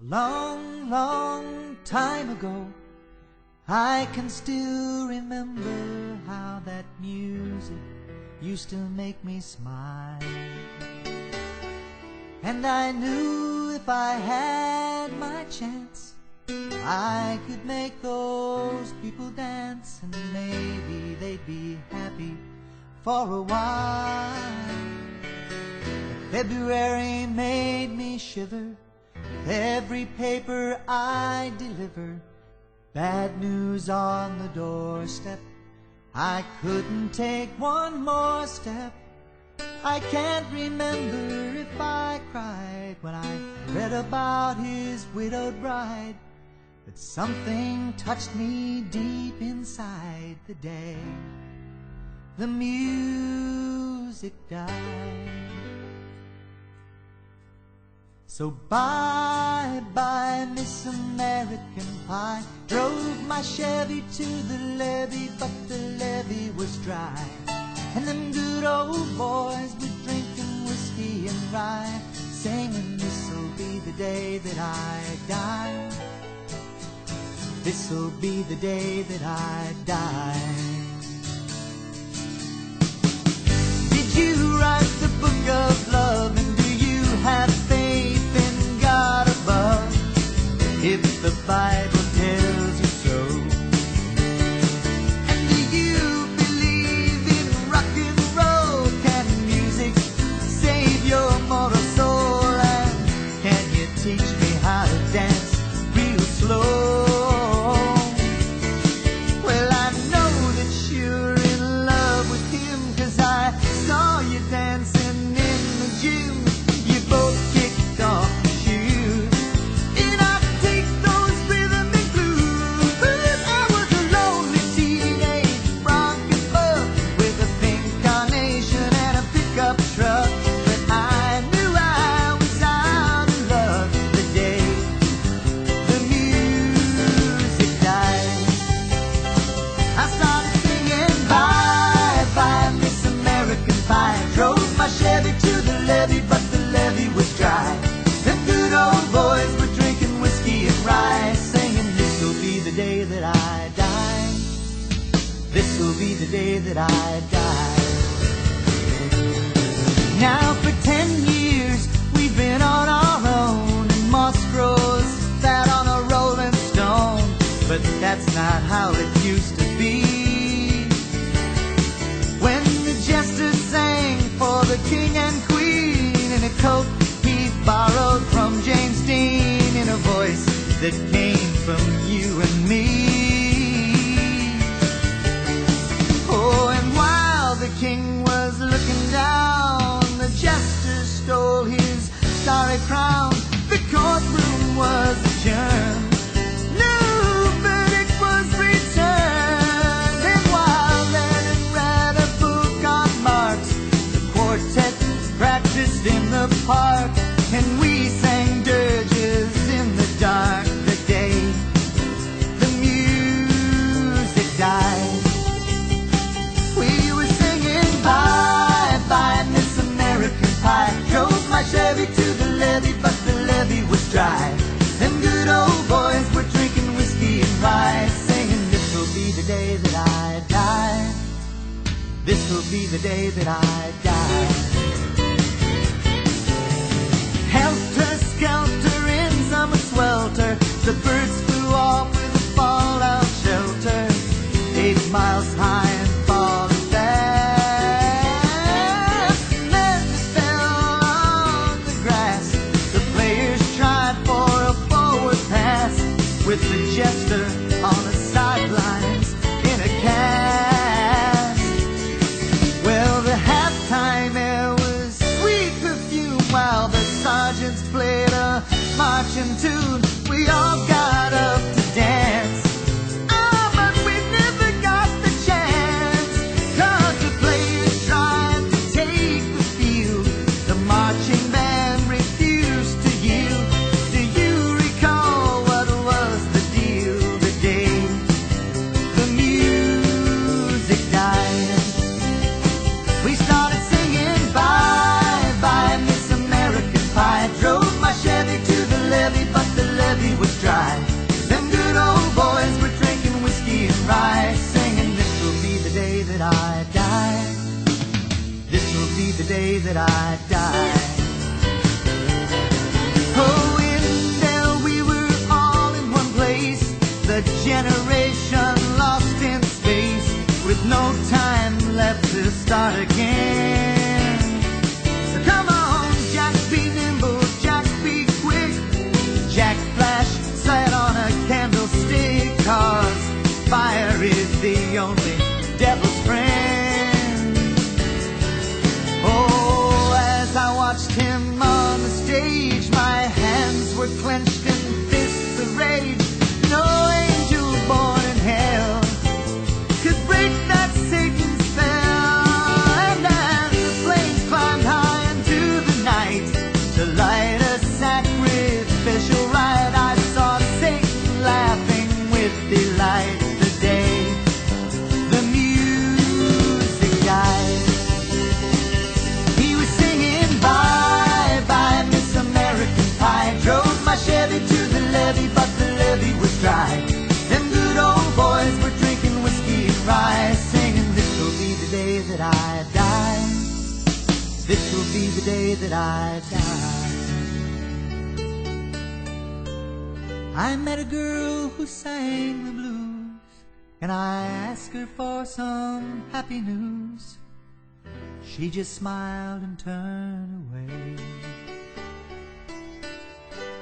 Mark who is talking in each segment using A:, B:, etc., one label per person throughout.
A: A long, long time ago, I can still remember how that music used to make me smile. And I knew if I had my chance, I could make those people dance, and maybe they'd be happy for a while. February made me shiver, every paper I deliver, bad news on the doorstep. I couldn't take one more step. I can't remember if I cried when I read about his widowed bride, but something touched me deep inside the day the music died. So bye-bye, Miss American Pie. Drove my Chevy to the levee, but the levee was dry. And them good old boys were drinking whiskey and rye, singing, this'll be the day that I die. This'll be the day that I die. Did you write the book of love, and do you have faith in God above? If the Bible tells you so. And do you believe in rock and roll? Can music save your mortal soul? And can you teach me how to dance real slow? Well, I know that you're in love with him, 'cause I saw you dancing in the gym. You both kicked off your shoes, and I take those rhythm and blues. I was a lonely teenage rockin' bug with a pink carnation and a pickup truck, but I knew I was out of love the day the music died. I started singing bye-bye, Miss American Pie. Drove my Chevy to the levee, but the levee was dry. Them good old boys were drinking whiskey and rye, singing, this'll be the day that I die. This'll be the day that I die. Now for 10 years we've been on our own, and moss grows fat on a rolling stone, but that's not how it used to be. When the jester sang for the king and queen in a coat he borrowed from James Dean, in a voice that came from you and me. Oh, and while the king was looking down, the jester stole his starry crown. The courtroom was adjourned, no verdict was returned. And while Lennon read a book on Marx, the quartet practiced in the park, and we sang dirges in the dark the day the music died. We were singing bye-bye, Miss American Pie. Drove my Chevy to the levee, but the levee was dry. Them good old boys were drinking whiskey and rye, singing, this'll be the day that I die. This'll be the day that I die. Helter skelter in summer swelter, the birds flew off with a fallout shelter, 8 miles high and falling fast. Men fell on the grass, the players tried for a forward pass, with the jester on the sidelines in a cast. Well, the halftime air was sweet perfume, while the sergeants played a marching tune. We all got up to dance, but we never got the chance, 'cause the players tried to take the field, the marching band refused to yield. Do you recall what was the deal the day the music died? We started singing bye-bye, Miss American Pie. Drove my Chevy to the levee, but the that I die. Oh, in there we were all in one place, the generation lost in space, with no time left to start again. So come on, Jack, be nimble, Jack, be quick. Jack Flash sat on a candlestick, 'cause fire is the only devil's friend. Oh, as I watched him on the stage, my hands were clenched in fists of rage. No angel born in hell could break that Satan's spell. And as the flames climbed high into the night to light a sacrificial rite, I saw Satan laughing with delight the day the music died. He was singing bye bye Miss American Pie. Drove my Chevy to the levee, but the levee was dry. Them good old boys were drinking whiskey and rye, singing, this will be the day that I die. This will be the day that I die. I met a girl who sang the blues, and I asked her for some happy news. She just smiled and turned away.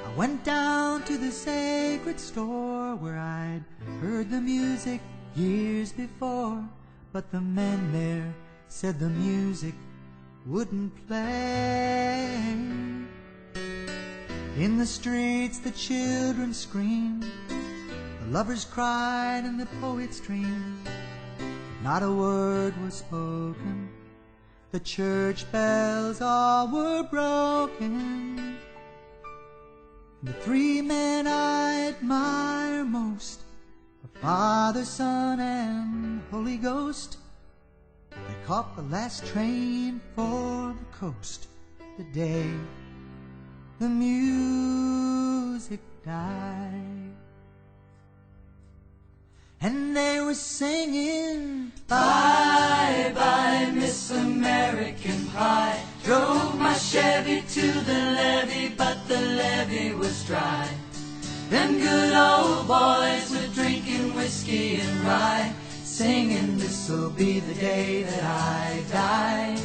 A: I went down to the sacred store where I'd heard the music years before, but the men there said the music wouldn't play. In the streets the children screamed, the lovers cried and the poets dreamed. Not a word was spoken, the church bells all were broken. The three men I admire most, the Father, Son, and Holy Ghost, they caught the last train for the coast the day the music died. And they were singing bye bye Miss American Pie. Drove my Chevy to the levee, but the levee was dry. Them good old boys were drinking whiskey and rye, singing, this'll be the day that I die.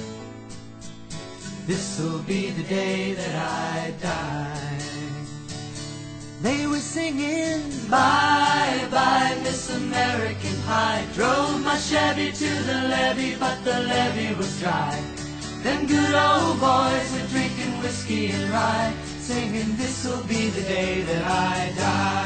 A: This'll be the day that I die. They were singing bye bye Miss American Pie. Drove my Chevy to the levee, but the levee was dry. Them good old boys were drinking whiskey and rye, singing, this'll be the day that I die.